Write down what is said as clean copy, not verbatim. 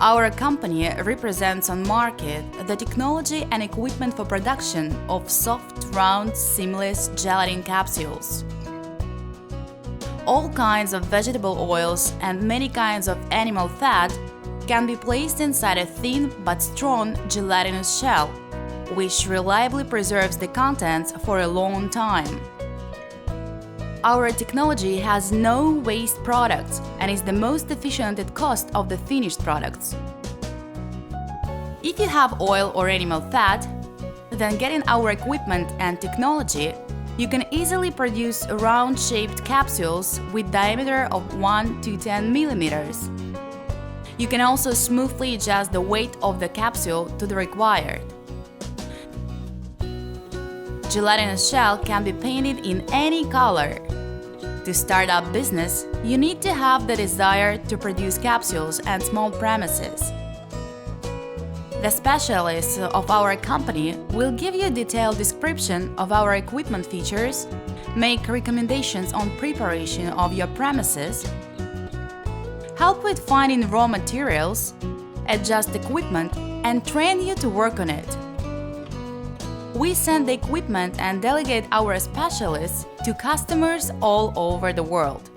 Our company represents on market the technology and equipment for production of soft, round, seamless gelatin capsules. All kinds of vegetable oils and many kinds of animal fat can be placed inside a thin but strong gelatinous shell, which reliably preserves the contents for a long time. Our technology has no waste products and is the most efficient at cost of the finished products. If you have oil or animal fat, then getting our equipment and technology, you can easily produce round-shaped capsules with diameter of 1 to 10 millimeters. You can also smoothly adjust the weight of the capsule to the required. Gelatinous shell can be painted in any color. To start up business, you need to have the desire to produce capsules and small premises. The specialists of our company will give you a detailed description of our equipment features, make recommendations on preparation of your premises, help with finding raw materials, adjust equipment, and train you to work on it. We send the equipment and delegate our specialists to customers all over the world.